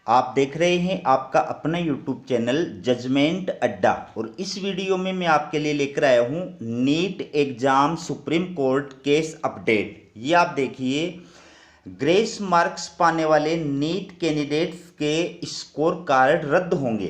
आप देख रहे हैं आपका अपना YouTube चैनल जजमेंट अड्डा। और इस वीडियो में मैं आपके लिए लेकर आया हूं NEET exam Supreme Court case update. ये आप देखिए, ग्रेस मार्क्स पाने वाले नीट कैंडिडेट्स के स्कोर कार्ड रद्द होंगे।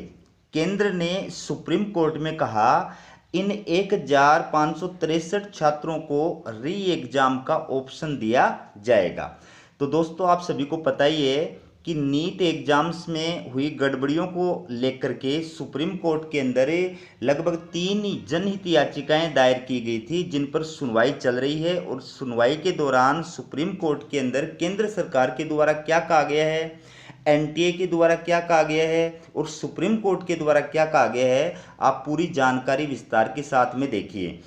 केंद्र ने सुप्रीम कोर्ट में कहा इन 1563 छात्रों को री एग्जाम का ऑप्शन दिया जाएगा। तो दोस्तों, आप सभी को पता ही है कि नीट एग्जाम्स में हुई गड़बड़ियों को लेकर के सुप्रीम कोर्ट के अंदर लगभग 3 जनहित याचिकाएं दायर की गई थी, जिन पर सुनवाई चल रही है। और सुनवाई के दौरान सुप्रीम कोर्ट के अंदर केंद्र सरकार के द्वारा क्या कहा गया है, एनटीए के द्वारा क्या कहा गया है और सुप्रीम कोर्ट के द्वारा क्या कहा गया है, आप पूरी जानकारी विस्तार के साथ में देखिए।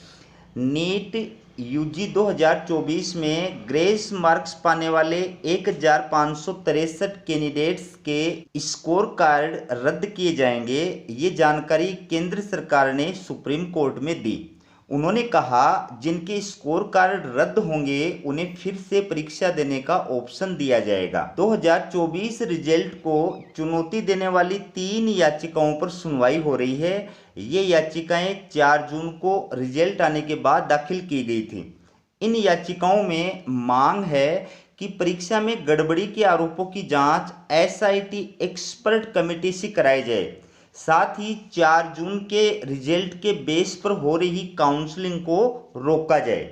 नीट यूजी 2024 में ग्रेस मार्क्स पाने वाले 1563 कैंडिडेट्स के स्कोर कार्ड रद्द किए जाएंगे। ये जानकारी केंद्र सरकार ने सुप्रीम कोर्ट में दी। उन्होंने कहा जिनके स्कोर कार्ड रद्द होंगे उन्हें फिर से परीक्षा देने का ऑप्शन दिया जाएगा। 2024 रिजल्ट को चुनौती देने वाली 3 याचिकाओं पर सुनवाई हो रही है। ये याचिकाएं 4 जून को रिजल्ट आने के बाद दाखिल की गई थी। इन याचिकाओं में मांग है कि परीक्षा में गड़बड़ी के आरोपों की जांच एसआईटी एक्सपर्ट कमेटी से कराई जाए। साथ ही 4 जून के रिजल्ट के बेस पर हो रही काउंसलिंग को रोका जाए।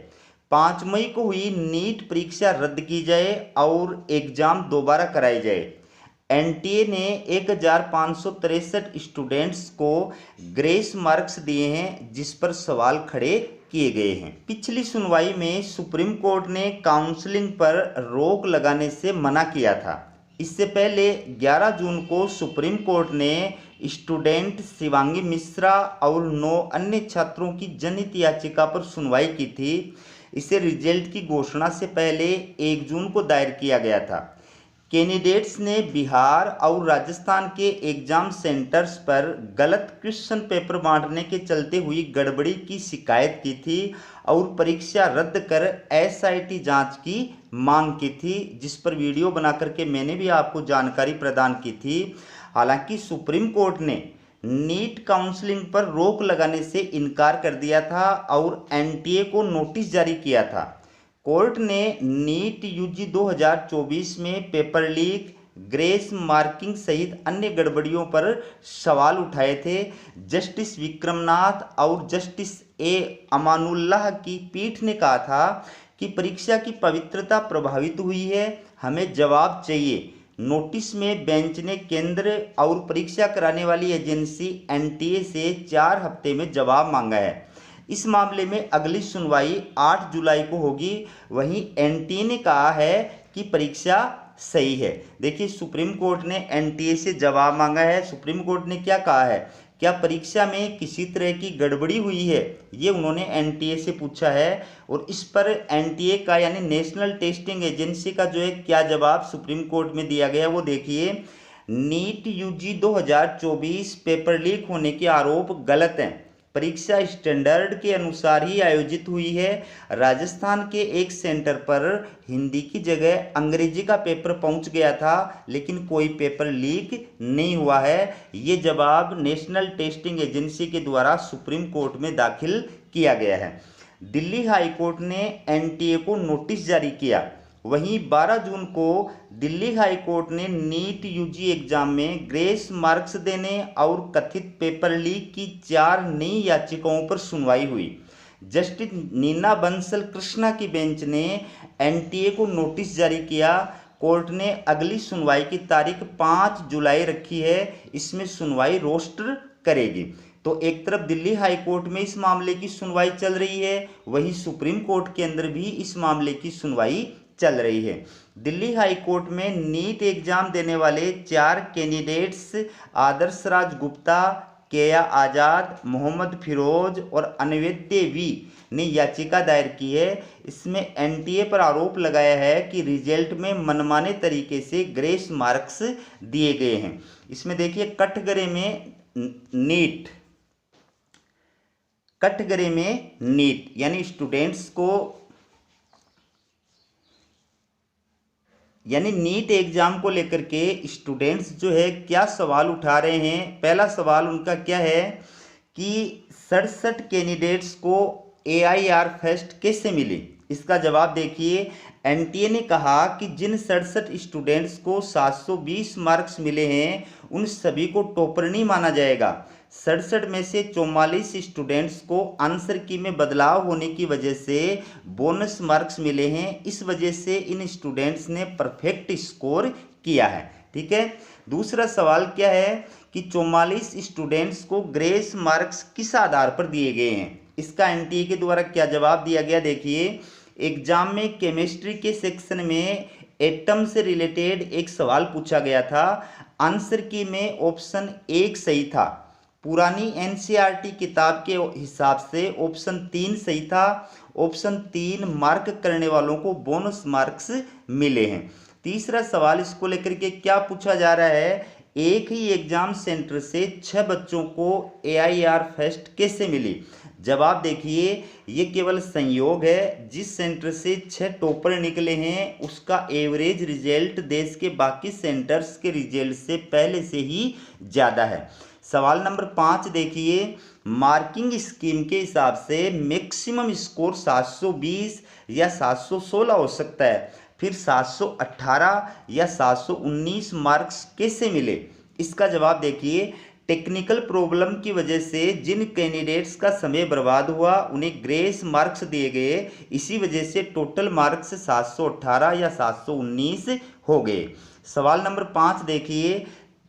5 मई को हुई नीट परीक्षा रद्द की जाए और एग्जाम दोबारा कराई जाए। एनटीए ने 1563 स्टूडेंट्स को ग्रेस मार्क्स दिए हैं, जिस पर सवाल खड़े किए गए हैं। पिछली सुनवाई में सुप्रीम कोर्ट ने काउंसलिंग पर रोक लगाने से मना किया था। इससे पहले 11 जून को सुप्रीम कोर्ट ने स्टूडेंट शिवांगी मिश्रा और 9 अन्य छात्रों की जनहित याचिका पर सुनवाई की थी। इसे रिजल्ट की घोषणा से पहले 1 जून को दायर किया गया था। कैंडिडेट्स ने बिहार और राजस्थान के एग्जाम सेंटर्स पर गलत क्वेश्चन पेपर बांटने के चलते हुई गड़बड़ी की शिकायत की थी और परीक्षा रद्द कर एसआईटी जांच की मांग की थी, जिस पर वीडियो बना करके मैंने भी आपको जानकारी प्रदान की थी। हालांकि सुप्रीम कोर्ट ने नीट काउंसलिंग पर रोक लगाने से इनकार कर दिया था और एनटीए को नोटिस जारी किया था। कोर्ट ने नीट यूजी 2024 में पेपर लीक, ग्रेस मार्किंग सहित अन्य गड़बड़ियों पर सवाल उठाए थे। जस्टिस विक्रमनाथ और जस्टिस ए अमानुल्लाह की पीठ ने कहा था कि परीक्षा की पवित्रता प्रभावित हुई है, हमें जवाब चाहिए। नोटिस में बेंच ने केंद्र और परीक्षा कराने वाली एजेंसी एनटीए से 4 हफ्ते में जवाब मांगा है। इस मामले में अगली सुनवाई 8 जुलाई को होगी। वहीं एनटीए ने कहा है कि परीक्षा सही है। देखिए, सुप्रीम कोर्ट ने एनटीए से जवाब मांगा है। सुप्रीम कोर्ट ने क्या कहा है, क्या परीक्षा में किसी तरह की गड़बड़ी हुई है, ये उन्होंने एनटीए से पूछा है। और इस पर एनटीए का यानी नेशनल टेस्टिंग एजेंसी का जो है क्या जवाब सुप्रीम कोर्ट में दिया गया वो देखिए। नीट यूजी 2024 पेपर लीक होने के आरोप गलत हैं। परीक्षा स्टैंडर्ड के अनुसार ही आयोजित हुई है। राजस्थान के एक सेंटर पर हिंदी की जगह अंग्रेजी का पेपर पहुंच गया था, लेकिन कोई पेपर लीक नहीं हुआ है। ये जवाब नेशनल टेस्टिंग एजेंसी के द्वारा सुप्रीम कोर्ट में दाखिल किया गया है। दिल्ली हाई कोर्ट ने एनटीए को नोटिस जारी किया। वहीं 12 जून को दिल्ली हाई कोर्ट ने नीट यूजी एग्जाम में ग्रेस मार्क्स देने और कथित पेपर लीक की 4 नई याचिकाओं पर सुनवाई हुई। जस्टिस नीना बंसल कृष्णा की बेंच ने एनटीए को नोटिस जारी किया। कोर्ट ने अगली सुनवाई की तारीख 5 जुलाई रखी है। इसमें सुनवाई रोस्टर करेगी। तो एक तरफ दिल्ली हाई कोर्ट में इस मामले की सुनवाई चल रही है, वहीं सुप्रीम कोर्ट के अंदर भी इस मामले की सुनवाई चल रही है। दिल्ली हाई कोर्ट में नीट एग्जाम देने वाले 4 कैंडिडेट्स आदर्श राज गुप्ता, केया आज़ाद, मोहम्मद फिरोज और अनवेद्य वी ने याचिका दायर की है। इसमें एनटीए पर आरोप लगाया है कि रिजल्ट में मनमाने तरीके से ग्रेस मार्क्स दिए गए हैं। इसमें देखिए, कटघरे में नीट यानी स्टूडेंट्स को यानी नीट एग्जाम को लेकर के स्टूडेंट्स जो है क्या सवाल उठा रहे हैं। पहला सवाल उनका क्या है कि 67 कैंडिडेट्स को AIR फर्स्ट कैसे मिली। इसका जवाब देखिए, NTA ने कहा कि जिन 67 स्टूडेंट्स को 720 मार्क्स मिले हैं उन सभी को टॉपर नहीं माना जाएगा। 67 में से 44 स्टूडेंट्स को आंसर की में बदलाव होने की वजह से बोनस मार्क्स मिले हैं। इस वजह से इन स्टूडेंट्स ने परफेक्ट स्कोर किया है। ठीक है। दूसरा सवाल क्या है कि 44 स्टूडेंट्स को ग्रेस मार्क्स किस आधार पर दिए गए हैं। इसका NTA के द्वारा क्या जवाब दिया गया देखिए, एग्जाम में केमिस्ट्री के सेक्शन में एटम से रिलेटेड एक सवाल पूछा गया था। आंसर की में ऑप्शन 1 सही था। पुरानी NCERT किताब के हिसाब से ऑप्शन 3 सही था। ऑप्शन 3 मार्क करने वालों को बोनस मार्क्स मिले हैं। तीसरा सवाल इसको लेकर के क्या पूछा जा रहा है, एक ही एग्जाम सेंटर से 6 बच्चों को AIR फर्स्ट कैसे मिली। जवाब देखिए, ये केवल संयोग है। जिस सेंटर से 6 टॉपर निकले हैं उसका एवरेज रिजल्ट देश के बाकी सेंटर्स के रिजल्ट से पहले से ही ज़्यादा है। सवाल नंबर 5 देखिए, मार्किंग स्कीम के हिसाब से मैक्सिमम स्कोर 720 या 716 हो सकता है, फिर 718 या 719 मार्क्स कैसे मिले। इसका जवाब देखिए, टेक्निकल प्रॉब्लम की वजह से जिन कैंडिडेट्स का समय बर्बाद हुआ उन्हें ग्रेस मार्क्स दिए गए। इसी वजह से टोटल मार्क्स 718 या 719 हो गए। सवाल नंबर 5 देखिए,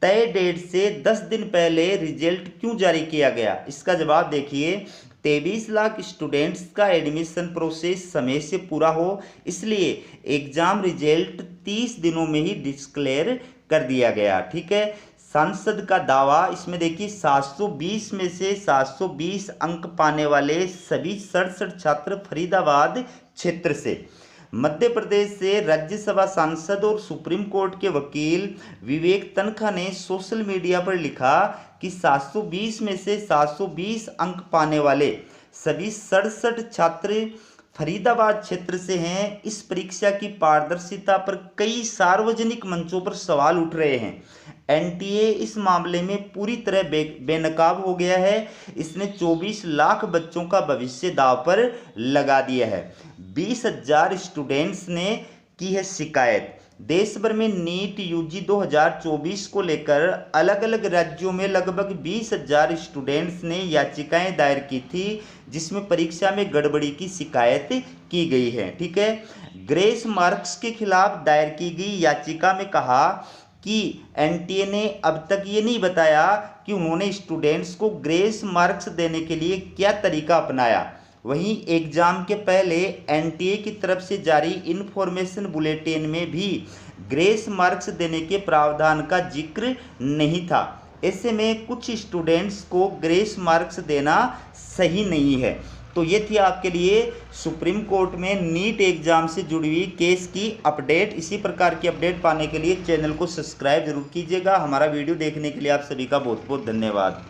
तय डेट से 10 दिन पहले रिजल्ट क्यों जारी किया गया। इसका जवाब देखिए, 23 लाख स्टूडेंट्स का एडमिशन प्रोसेस समय से पूरा हो, इसलिए एग्जाम रिजल्ट 30 दिनों में ही डिक्लेयर कर दिया गया। ठीक है। संसद का दावा, इसमें देखिए 720 में से 720 अंक पाने वाले सभी 67 छात्र फरीदाबाद क्षेत्र से। मध्य प्रदेश से राज्यसभा सांसद और सुप्रीम कोर्ट के वकील विवेक तनखा ने सोशल मीडिया पर लिखा कि 720 में से 720 अंक पाने वाले सभी 67 छात्र फरीदाबाद क्षेत्र से हैं। इस परीक्षा की पारदर्शिता पर कई सार्वजनिक मंचों पर सवाल उठ रहे हैं। NTA इस मामले में पूरी तरह बेनकाब हो गया है। इसने 24 लाख बच्चों का भविष्य दांव पर लगा दिया है। 20,000 स्टूडेंट्स ने की है शिकायत। देश भर में नीट UG 2024 को लेकर अलग अलग राज्यों में लगभग 20,000 स्टूडेंट्स ने याचिकाएं दायर की थी, जिसमें परीक्षा में गड़बड़ी की शिकायत की गई है। ठीक है। ग्रेस मार्क्स के खिलाफ दायर की गई याचिका में कहा कि NTA ने अब तक ये नहीं बताया कि उन्होंने स्टूडेंट्स को ग्रेस मार्क्स देने के लिए क्या तरीका अपनाया। वहीं एग्जाम के पहले NTA की तरफ से जारी इन्फॉर्मेशन बुलेटिन में भी ग्रेस मार्क्स देने के प्रावधान का जिक्र नहीं था। ऐसे में कुछ स्टूडेंट्स को ग्रेस मार्क्स देना सही नहीं है। तो ये थी आपके लिए सुप्रीम कोर्ट में नीट एग्जाम से जुड़ी हुई केस की अपडेट। इसी प्रकार की अपडेट पाने के लिए चैनल को सब्सक्राइब जरूर कीजिएगा। हमारा वीडियो देखने के लिए आप सभी का बहुत बहुत धन्यवाद।